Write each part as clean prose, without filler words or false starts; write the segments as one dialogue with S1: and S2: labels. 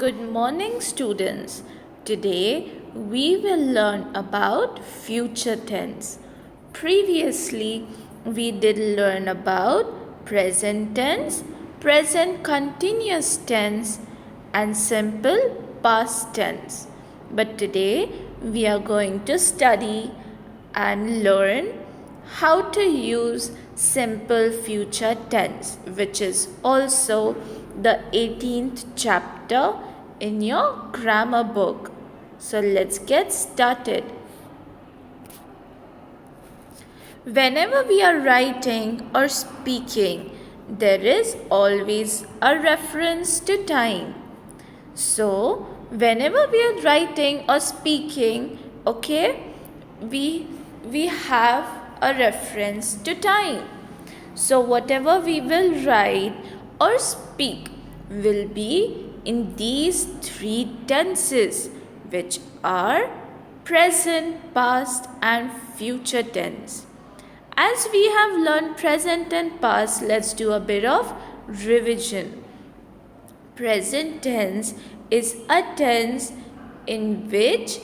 S1: Good morning, students. Today we will learn about future tense. Previously, we did learn about present tense, present continuous tense, and simple past tense. But today we are going to study and learn how to use simple future tense, which is also the 18th chapter in your grammar book. So let's get started. Whenever we are writing or speaking, there is always a reference to time. So whenever we are writing or speaking, we have a reference to time. So whatever we will write or speak will be in these three tenses, which are present, past, and future tense. As we have learned present and past, let's do a bit of revision. Present tense is a tense in which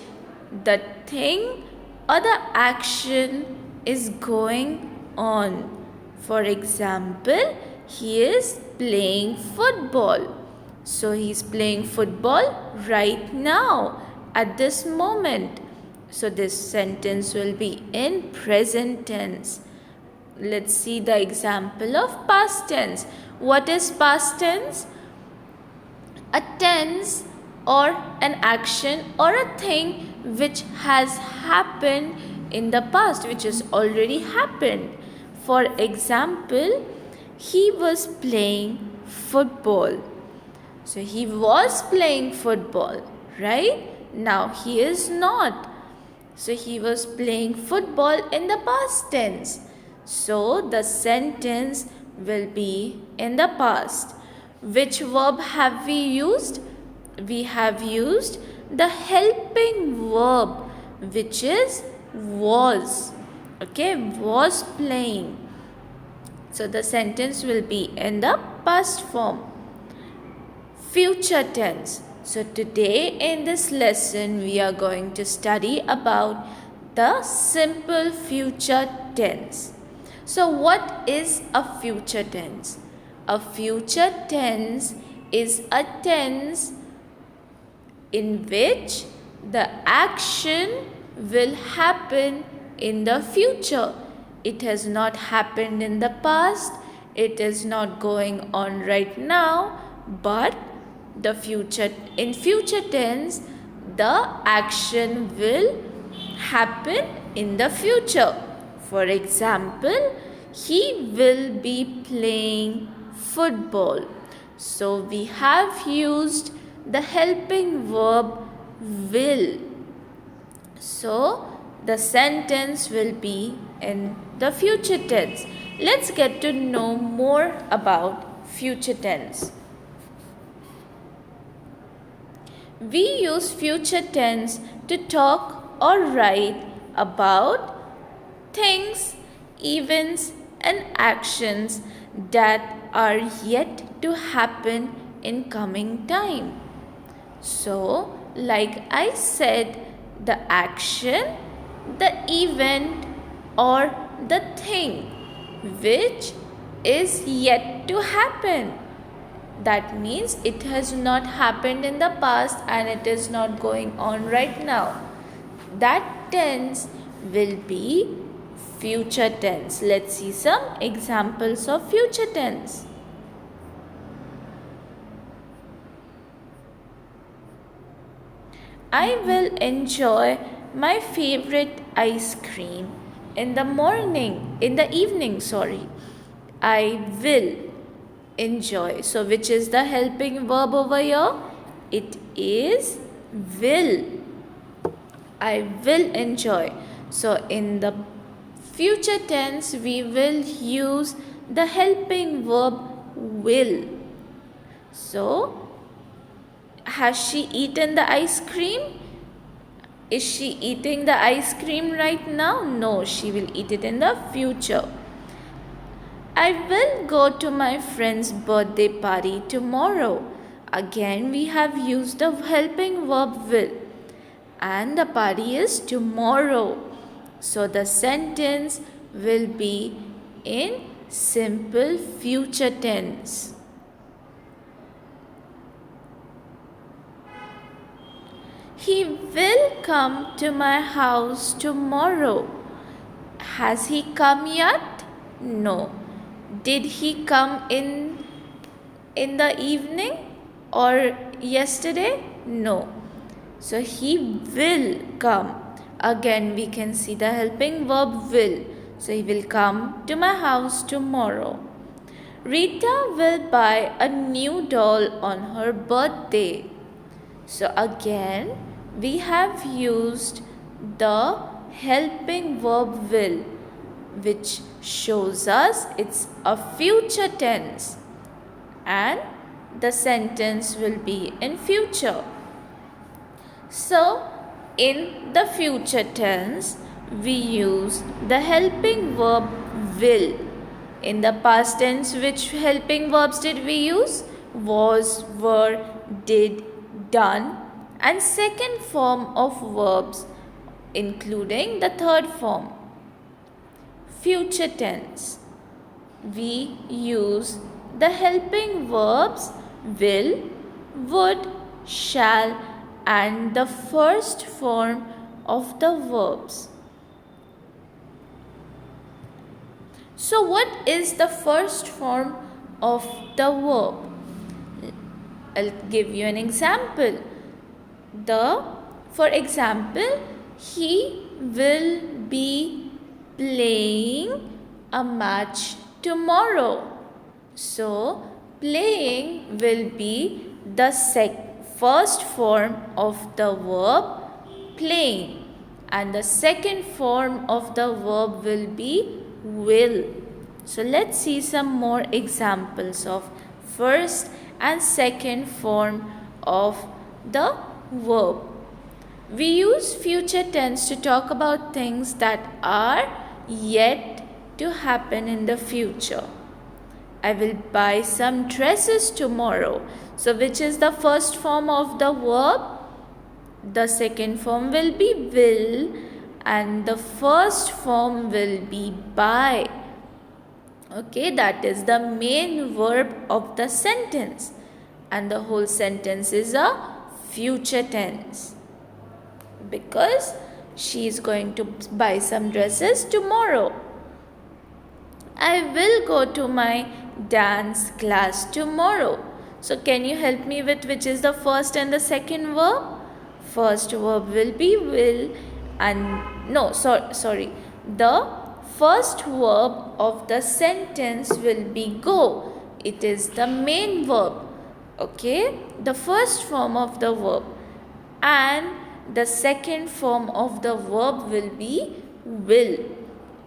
S1: the thing or the action is going on. For example, he is playing football. So he is playing football right now at this moment. So this sentence will be in present tense. Let's see the example of past tense. What is past tense? A tense or an action or a thing which has happened in the past, which has already happened. For example, he was playing football. So he was playing football, right? Now he is not. So he was playing football in the past tense. So the sentence will be in the past. Which verb have we used? We have used the helping verb, which is was. Was playing. So the sentence will be in the past form. Future tense. So today in this lesson we are going to study about the simple future tense. So what is a future tense? A future tense is a tense in which the action will happen in the future. It has not happened in the past. It is not going on right now, but in future tense, the action will happen in the future. For example, he will be playing football. So we have used the helping verb will. So the sentence will be in the future tense. Let's get to know more about future tense. We use future tense to talk or write about things, events, and actions that are yet to happen in coming time. So, like I said, the action, the event, or the thing which is yet to happen. That means it has not happened in the past and it is not going on right now. That tense will be future tense. Let's see some examples of future tense. I will enjoy my favorite ice cream in the evening. I will enjoy. So which is the helping verb over here? It is will. I will enjoy. So in the future tense, we will use the helping verb will. So has she eaten the ice cream? Is she eating the ice cream right now? No, she will eat it in the future. I will go to my friend's birthday party tomorrow. Again we have used the helping verb will. And the party is tomorrow. So the sentence will be in simple future tense. He will come to my house tomorrow. Has he come yet? No. Did he come in the evening or yesterday? No. So he will come. Again we can see the helping verb will. So he will come to my house tomorrow. Rita will buy a new doll on her birthday. So again we have used the helping verb will, which shows us it's a future tense and the sentence will be in future. So in the future tense we use the helping verb will. In the past tense, which helping verbs did we use? Was, were, did, done, and second form of verbs including the third form. Future tense. We use the helping verbs will, would, shall, and the first form of the verbs. So what is the first form of the verb? I'll give you an example. For example, he will be playing a match tomorrow. So playing will be the first form of the verb playing, and the second form of the verb will be will. So let's see some more examples of first and second form of the verb. We use future tense to talk about things that are yet to happen in the future. I will buy some dresses tomorrow. So which is the first form of the verb? The second form will be will, and the first form will be buy. Okay, that is the main verb of the sentence, and the whole sentence is a future tense because she is going to buy some dresses tomorrow. I will go to my dance class tomorrow. So can you help me with which is the first and the second verb? First verb will be will, and sorry. The first verb of the sentence will be go. It is the main verb. Okay, the first form of the verb, and the second form of the verb will be will.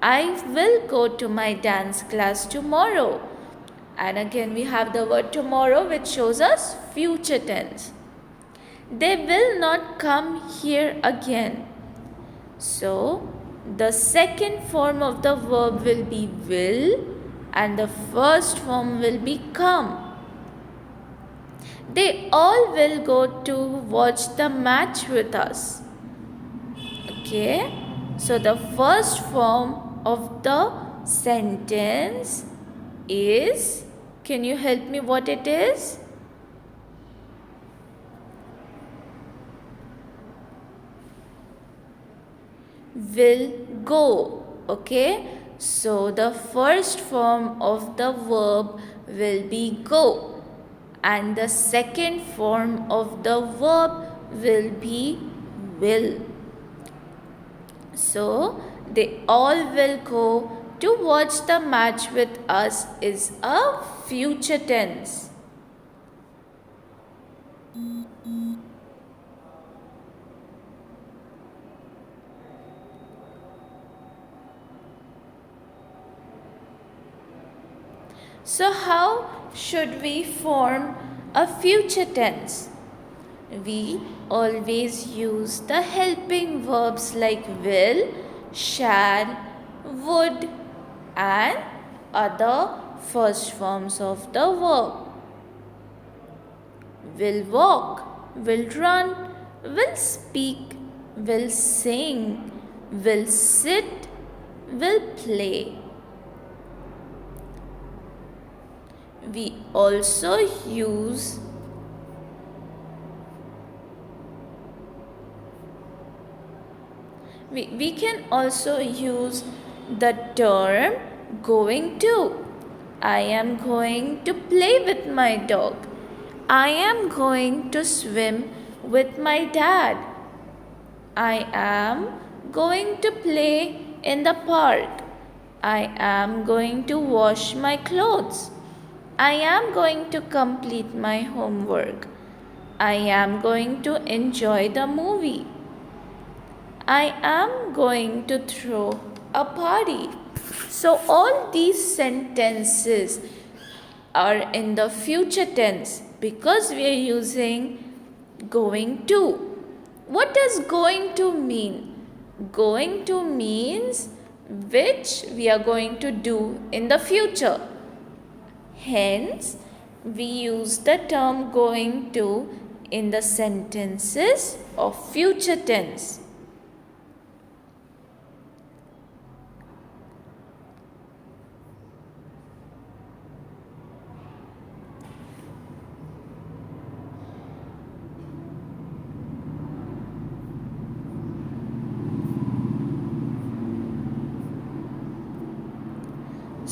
S1: I will go to my dance class tomorrow. And again we have the word tomorrow, which shows us future tense. They will not come here again. So the second form of the verb will be will, and the first form will be come. They all will go to watch the match with us. Okay, so the first form of the sentence is, can you help me what it is? Will go. Okay, so the first form of the verb will be go, and the second form of the verb will be will. So they all will go to watch the match with us is a future tense. So how should we form a future tense? We always use the helping verbs like will, shall, would, and other first forms of the verb. will walk, will run, will speak, will sing, will sit, will play. We also use we can also use the term going to. I am going to play with my dog. I am going to swim with my dad. I am going to play in the park. I am going to wash my clothes. I am going to complete my homework. I am going to enjoy the movie. I am going to throw a party. So, all these sentences are in the future tense because we are using going to. What does going to mean? Going to means which we are going to do in the future. Hence, we use the term going to in the sentences of future tense.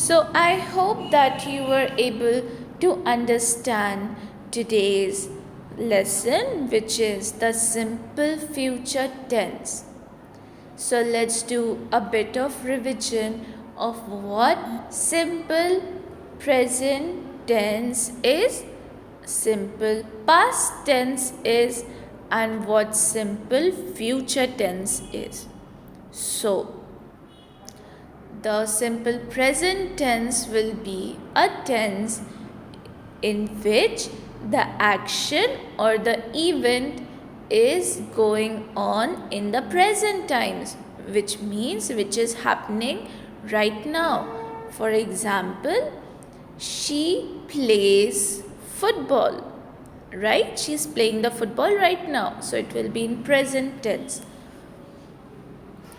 S1: So I hope that you were able to understand today's lesson, which is the simple future tense. So let's do a bit of revision of what simple present tense is, simple past tense is, and what simple future tense is. So the simple present tense will be a tense in which the action or the event is going on in the present times, which means which is happening right now. For example, she plays football, right? She's playing the football right now, so it will be in present tense.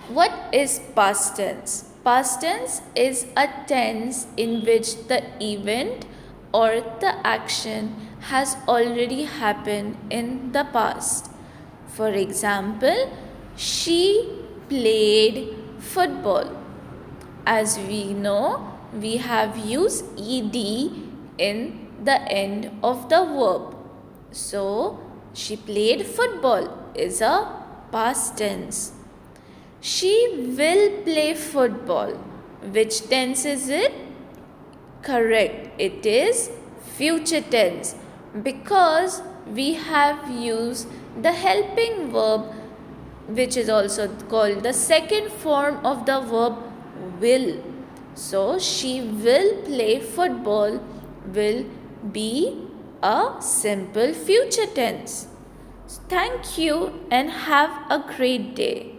S1: What is past tense? Past tense is a tense in which the event or the action has already happened in the past. For example, she played football. As we know, we have used ed in the end of the verb. So, she played football is a past tense. She will play football. Which tense is it? Correct. It is future tense because we have used the helping verb, which is also called the second form of the verb will. So, she will play football will be a simple future tense. Thank you and have a great day.